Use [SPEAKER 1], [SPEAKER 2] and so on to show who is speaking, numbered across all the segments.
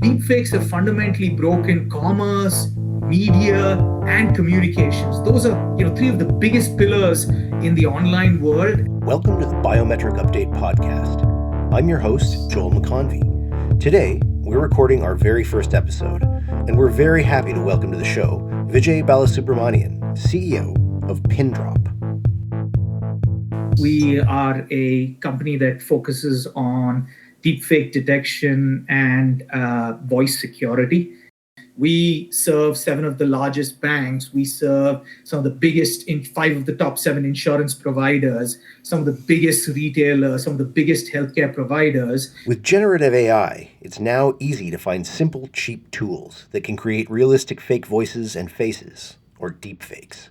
[SPEAKER 1] Deepfakes have fundamentally broken commerce, media, and communications. Those are, three of the biggest pillars in the online world.
[SPEAKER 2] Welcome to the Biometric Update podcast. I'm your host, Joel McConvey. Today, we're recording our very first episode, and we're very happy to welcome to the show Vijay Balasubramaniyan, CEO of Pindrop.
[SPEAKER 1] We are a company that focuses on deepfake detection and voice security. We serve 7 of the largest banks. We serve some of the biggest, 5 of the top 7 insurance providers, some of the biggest retailers, some of the biggest healthcare providers.
[SPEAKER 2] With generative AI, it's now easy to find simple, cheap tools that can create realistic fake voices and faces, or deepfakes.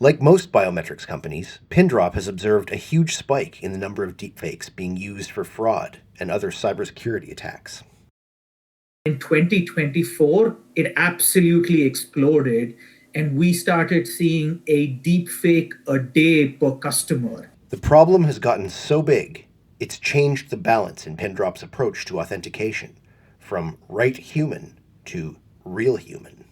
[SPEAKER 2] Like most biometrics companies, Pindrop has observed a huge spike in the number of deepfakes being used for fraud and other cybersecurity attacks.
[SPEAKER 1] In 2024, it absolutely exploded, and we started seeing a deepfake a day per customer.
[SPEAKER 2] The problem has gotten so big, it's changed the balance in Pindrop's approach to authentication, from right human to real human.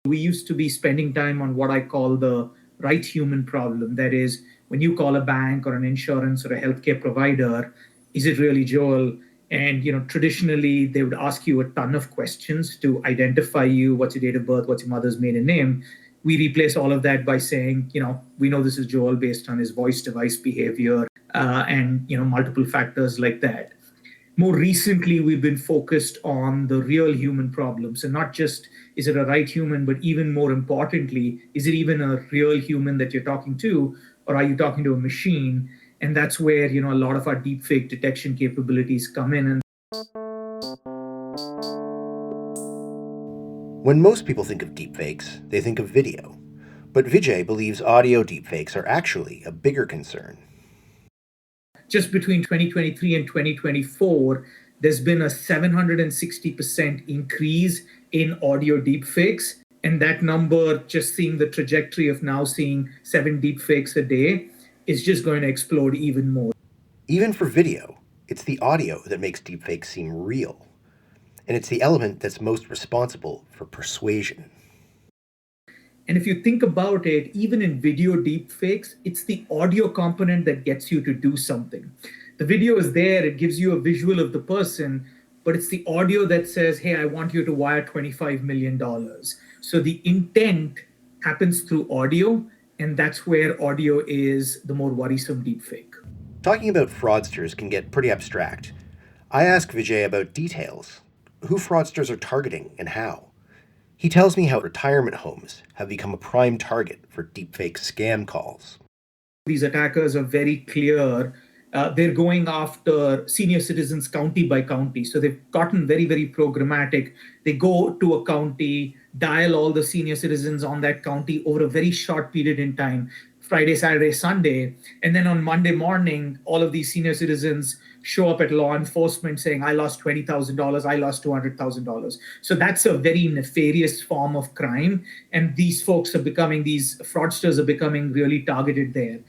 [SPEAKER 1] We used to be spending time on what I call the right human problem. That is, when you call a bank or an insurance or a healthcare provider, is it really Joel? And traditionally, they would ask you a ton of questions to identify you. What's your date of birth? What's your mother's maiden name? We replace all of that by saying, we know this is Joel based on his voice device behavior and multiple factors like that. More recently, we've been focused on the real human problems, and not just is it a right human, but even more importantly, is it even a real human that you're talking to, or are you talking to a machine? And that's where a lot of our deepfake detection capabilities come in.
[SPEAKER 2] When most people think of deepfakes, they think of video. But Vijay believes audio deepfakes are actually a bigger concern.
[SPEAKER 1] Just between 2023 and 2024, there's been a 760% increase in audio deepfakes. And that number, just seeing the trajectory of now seeing 7 deepfakes a day, is just going to explode even more.
[SPEAKER 2] Even for video, it's the audio that makes deepfakes seem real. And it's the element that's most responsible for persuasion.
[SPEAKER 1] And if you think about it, even in video deepfakes, it's the audio component that gets you to do something. The video is there, it gives you a visual of the person, but it's the audio that says, hey, I want you to wire $25 million. So the intent happens through audio, and that's where audio is the more worrisome deepfake.
[SPEAKER 2] Talking about fraudsters can get pretty abstract. I ask Vijay about details, who fraudsters are targeting and how. He tells me how retirement homes have become a prime target for deepfake scam calls.
[SPEAKER 1] These attackers are very clear. They're going after senior citizens county by county. So they've gotten very, very programmatic. They go to a county, dial all the senior citizens on that county over a very short period in time, Friday, Saturday, Sunday. And then on Monday morning, all of these senior citizens show up at law enforcement saying, I lost $20,000, I lost $200,000. So that's a very nefarious form of crime. And these fraudsters are becoming really targeted there.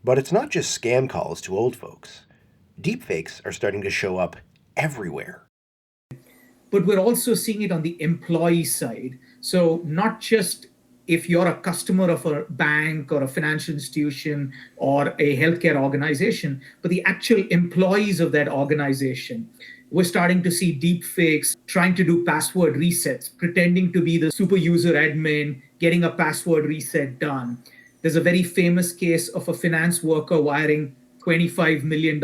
[SPEAKER 2] But it's not just scam calls to old folks. Deepfakes are starting to show up everywhere.
[SPEAKER 1] But we're also seeing it on the employee side. So not just if you're a customer of a bank or a financial institution or a healthcare organization, but the actual employees of that organization. We're starting to see deepfakes trying to do password resets, pretending to be the super user admin, getting a password reset done. There's a very famous case of a finance worker wiring $25 million,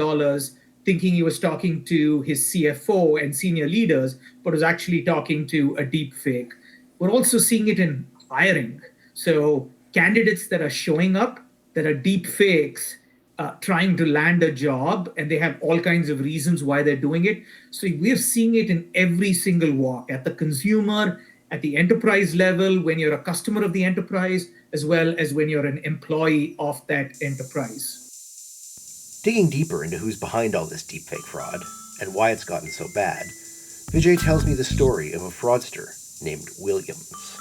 [SPEAKER 1] thinking he was talking to his CFO and senior leaders, but was actually talking to a deepfake. We're also seeing it in hiring. So candidates that are showing up that are deepfakes trying to land a job, and they have all kinds of reasons why they're doing it. So we're seeing it in every single walk, at the consumer, at the enterprise level, when you're a customer of the enterprise, as well as when you're an employee of that enterprise.
[SPEAKER 2] Digging deeper into who's behind all this deepfake fraud and why it's gotten so bad, Vijay tells me the story of a fraudster named Williams.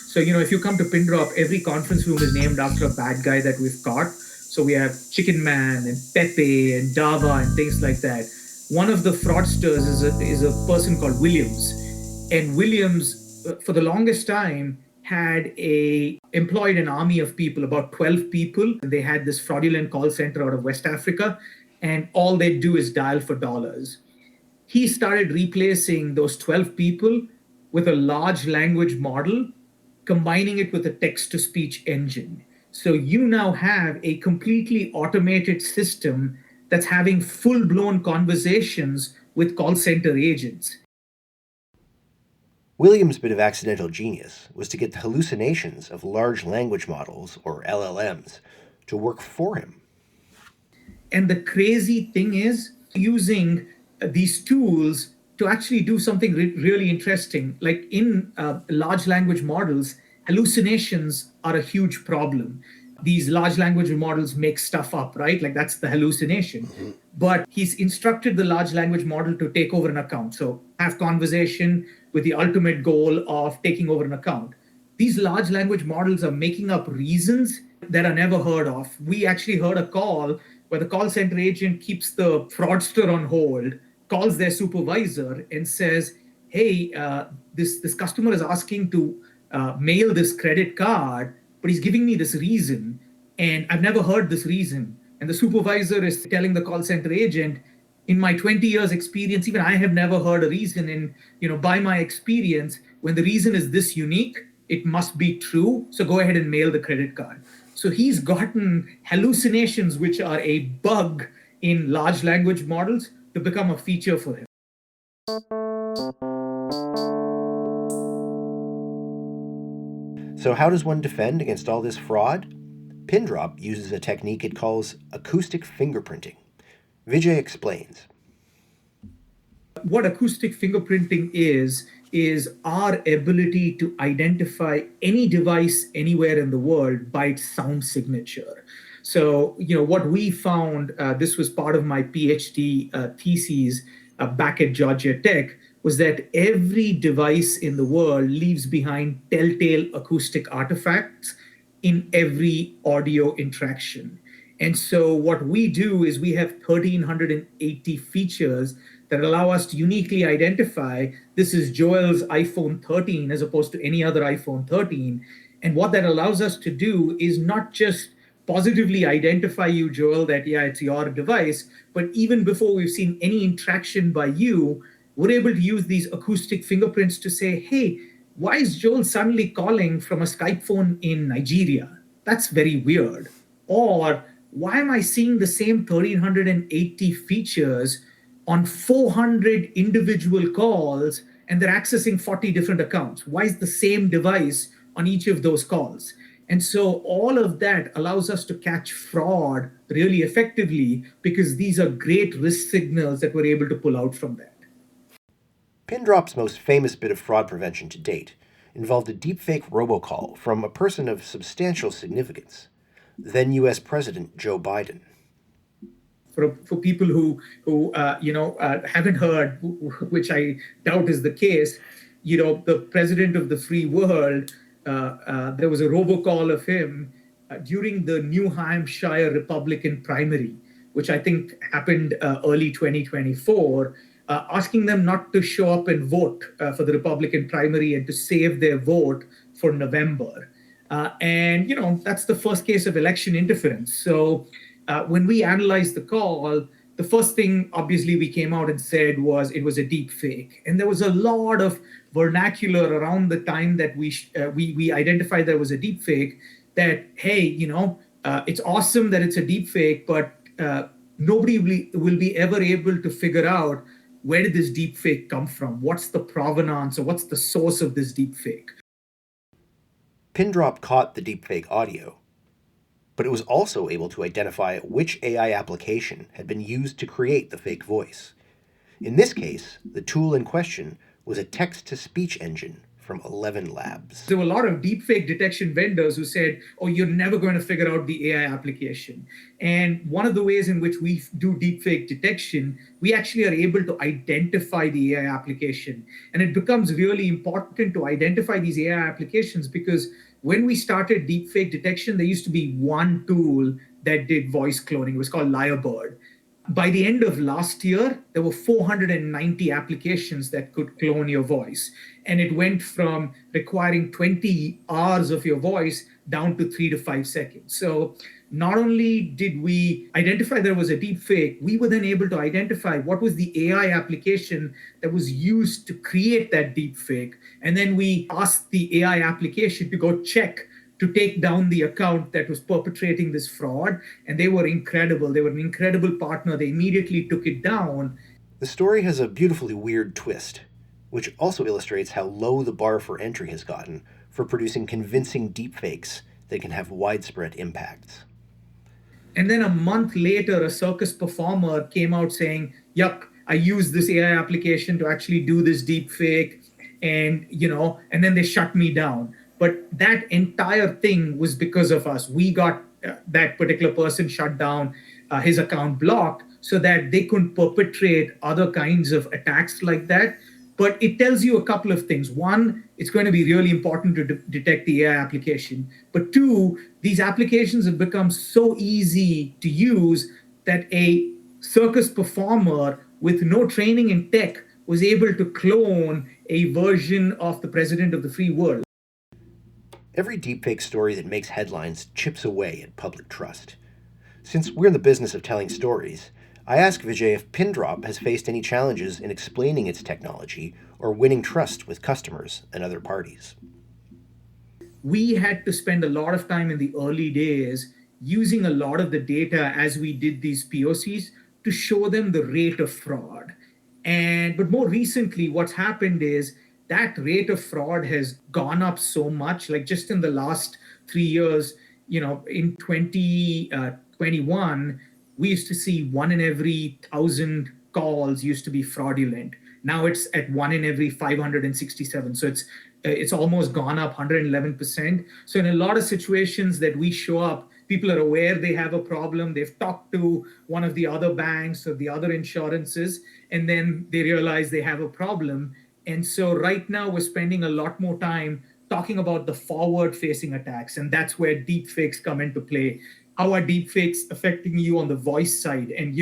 [SPEAKER 1] So, if you come to Pindrop, every conference room is named after a bad guy that we've caught. So we have Chicken Man and Pepe and Dava and things like that. One of the fraudsters is a person called Williams. And Williams, for the longest time, had a employed an army of people, about 12 people. They had this fraudulent call center out of West Africa, and all they do is dial for dollars. He started replacing those 12 people with a large language model, combining it with a text to speech engine. So you now have a completely automated system that's having full blown conversations with call center agents.
[SPEAKER 2] Williams' bit of accidental genius was to get the hallucinations of large language models, or LLMs, to work for him.
[SPEAKER 1] And the crazy thing is, using these tools to actually do something really interesting. Like in large language models, hallucinations are a huge problem. These large language models make stuff up, right? Like that's the hallucination. Mm-hmm. But he's instructed the large language model to take over an account. So have conversation with the ultimate goal of taking over an account. These large language models are making up reasons that are never heard of. We actually heard a call where the call center agent keeps the fraudster on hold, calls their supervisor, and says, "Hey, this customer is asking to mail this credit card, but he's giving me this reason, and I've never heard this reason." And the supervisor is telling the call center agent, "In my 20 years experience, even I have never heard a reason. And by my experience, when the reason is this unique, it must be true. So go ahead and mail the credit card." So he's gotten hallucinations, which are a bug in large language models, to become a feature for him.
[SPEAKER 2] So how does one defend against all this fraud? Pindrop uses a technique it calls acoustic fingerprinting. Vijay explains.
[SPEAKER 1] What acoustic fingerprinting is our ability to identify any device anywhere in the world by its sound signature. So, what we found, this was part of my PhD thesis back at Georgia Tech, was that every device in the world leaves behind telltale acoustic artifacts in every audio interaction. And so what we do is we have 1,380 features that allow us to uniquely identify this is Joel's iPhone 13 as opposed to any other iPhone 13. And what that allows us to do is not just positively identify you, Joel, that, yeah, it's your device, but even before we've seen any interaction by you, we're able to use these acoustic fingerprints to say, hey, why is Joel suddenly calling from a Skype phone in Nigeria? That's very weird. Or why am I seeing the same 1,380 features on 400 individual calls and they're accessing 40 different accounts? Why is the same device on each of those calls? And so all of that allows us to catch fraud really effectively because these are great risk signals that we're able to pull out from that.
[SPEAKER 2] Pindrop's most famous bit of fraud prevention to date involved a deepfake robocall from a person of substantial significance, then U.S. President Joe Biden.
[SPEAKER 1] For people who haven't heard, which I doubt is the case, the president of the free world, there was a robocall of him during the New Hampshire Republican primary, which I think happened early 2024, asking them not to show up and vote for the Republican primary and to save their vote for November. And that's the first case of election interference. So when we analyzed the call, the first thing obviously we came out and said was it was a deep fake. And there was a lot of vernacular around the time that we identified there was a deep fake that, hey, it's awesome that it's a deep fake, but nobody will be ever able to figure out where did this deep fake come from? What's the provenance or what's the source of this deep fake?
[SPEAKER 2] Pindrop caught the deepfake audio, but it was also able to identify which AI application had been used to create the fake voice. In this case, the tool in question was a text-to-speech engine from 11 labs.
[SPEAKER 1] There were a lot of deepfake detection vendors who said, oh, you're never going to figure out the AI application. And one of the ways in which we do deepfake detection, we actually are able to identify the AI application. And it becomes really important to identify these AI applications because when we started deepfake detection, there used to be one tool that did voice cloning. It was called Lyrebird. By the end of last year, there were 490 applications that could clone your voice. And it went from requiring 20 hours of your voice down to 3 to 5 seconds. So not only did we identify there was a deep fake, we were then able to identify what was the AI application that was used to create that deep fake. And then we asked the AI application to go check to take down the account that was perpetrating this fraud. And they were incredible. They were an incredible partner. They immediately took it down.
[SPEAKER 2] The story has a beautifully weird twist, which also illustrates how low the bar for entry has gotten for producing convincing deepfakes that can have widespread impacts.
[SPEAKER 1] And then a month later, a circus performer came out saying, "Yup, I used this AI application to actually do this deep fake." And then they shut me down. But that entire thing was because of us. We got that particular person shut down, his account blocked, so that they couldn't perpetrate other kinds of attacks like that. But it tells you a couple of things. One, it's going to be really important to detect the AI application. But two, these applications have become so easy to use that a circus performer with no training in tech was able to clone a version of the president of the free world.
[SPEAKER 2] Every deepfake story that makes headlines chips away at public trust. Since we're in the business of telling stories, I asked Vijay if Pindrop has faced any challenges in explaining its technology or winning trust with customers and other parties.
[SPEAKER 1] We had to spend a lot of time in the early days using a lot of the data as we did these POCs to show them the rate of fraud. But more recently, what's happened is that rate of fraud has gone up so much. Like just in the last 3 years, in 2021, we used to see 1 in every 1,000 calls used to be fraudulent. Now it's at 1 in every 567. So it's almost gone up 111%. So in a lot of situations that we show up, people are aware they have a problem. They've talked to one of the other banks or the other insurances, and then they realize they have a problem. And so right now we're spending a lot more time talking about the forward facing attacks. And that's where deepfakes come into play. How are deepfakes affecting you on the voice side? And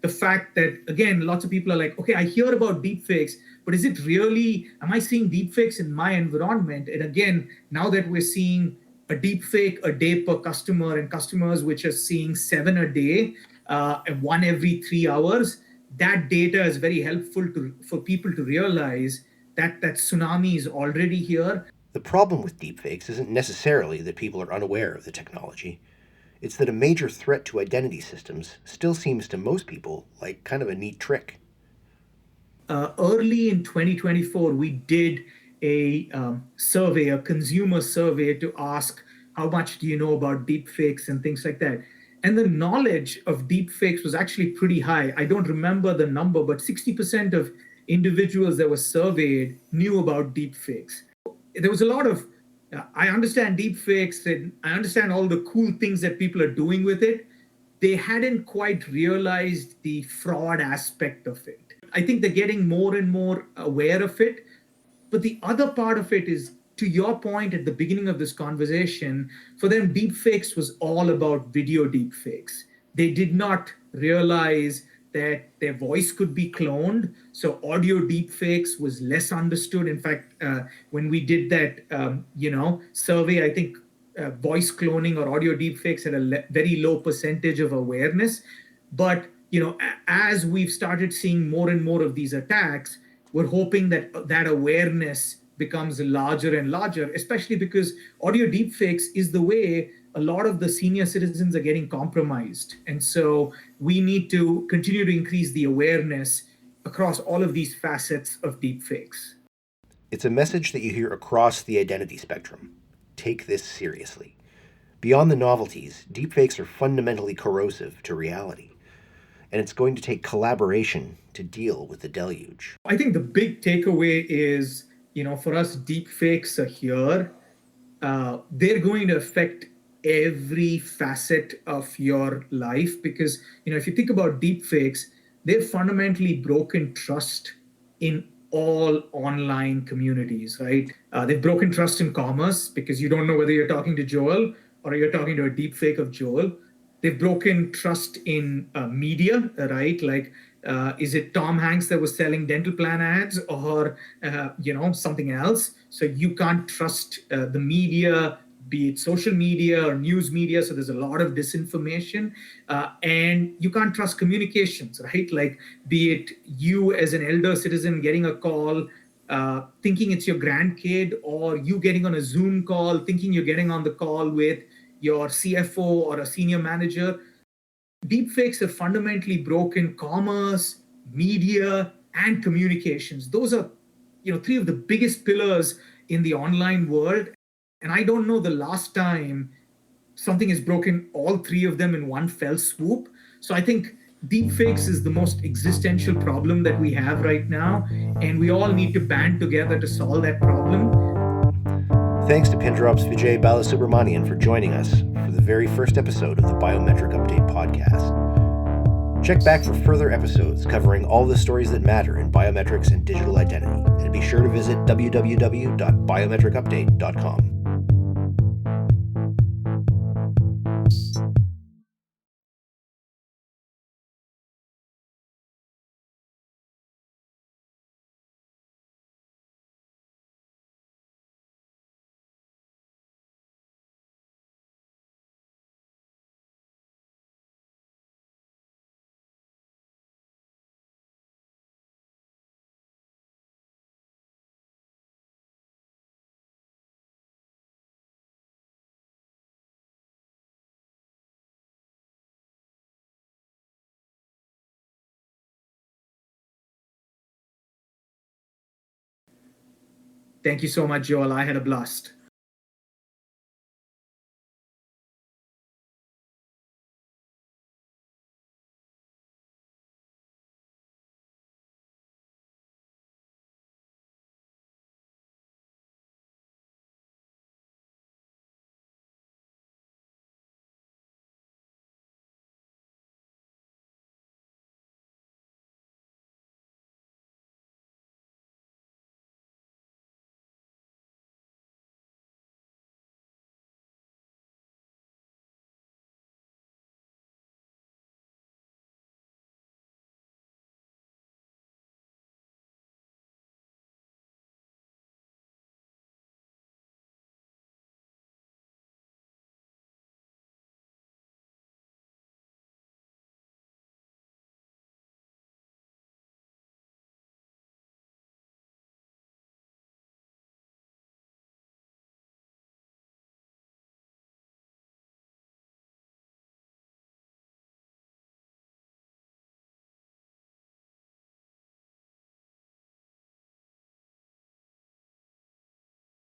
[SPEAKER 1] the fact that, again, lots of people are like, okay, I hear about deepfakes, but is it really, am I seeing deepfakes in my environment? And again, now that we're seeing a deepfake a day per customer, and customers which are seeing 7 a day, and 1 every 3 hours, that data is very helpful for people to realize that tsunami is already here.
[SPEAKER 2] The problem with deepfakes isn't necessarily that people are unaware of the technology. It's that a major threat to identity systems still seems to most people like kind of a neat trick.
[SPEAKER 1] Early in 2024, we did a survey, a consumer survey, to ask how much do you know about deepfakes and things like that. And the knowledge of deepfakes was actually pretty high. I don't remember the number, but 60% of individuals that were surveyed knew about deepfakes. There was a lot of, I understand deepfakes and I understand all the cool things that people are doing with it. They hadn't quite realized the fraud aspect of it. I think they're getting more and more aware of it. But the other part of it is, to your point at the beginning of this conversation, for them, deepfakes was all about video deepfakes. They did not realize that their voice could be cloned. So audio deepfakes was less understood. In fact, when we did that, survey, I think voice cloning or audio deepfakes had a very low percentage of awareness. But as we've started seeing more and more of these attacks, we're hoping that that awareness becomes larger and larger, especially because audio deepfakes is the way a lot of the senior citizens are getting compromised. And so we need to continue to increase the awareness across all of these facets of deepfakes.
[SPEAKER 2] It's a message that you hear across the identity spectrum. Take this seriously. Beyond the novelties, deepfakes are fundamentally corrosive to reality. And it's going to take collaboration to deal with the deluge.
[SPEAKER 1] I think the big takeaway is, for us, deepfakes are here. They're going to affect every facet of your life because, if you think about deepfakes, they've fundamentally broken trust in all online communities, right? They've broken trust in commerce because you don't know whether you're talking to Joel or you're talking to a deepfake of Joel. They've broken trust in media, right? Like, is it Tom Hanks that was selling dental plan ads, or something else? So you can't trust the media, be it social media or news media. So there's a lot of disinformation, and you can't trust communications, right? Like, be it you as an elder citizen getting a call, thinking it's your grandkid, or you getting on a Zoom call thinking you're getting on the call with your CFO or a senior manager. Deepfakes have fundamentally broken commerce, media, and communications. Those are, three of the biggest pillars in the online world. And I don't know the last time something has broken all three of them in one fell swoop. So I think deepfakes is the most existential problem that we have right now, and we all need to band together to solve that problem.
[SPEAKER 2] Thanks to Pindrop's Vijay Balasubramaniyan for joining us for the very first episode of the Biometric Update podcast. Check back for further episodes covering all the stories that matter in biometrics and digital identity, and be sure to visit www.biometricupdate.com.
[SPEAKER 1] Thank you so much, Joel. I had a blast.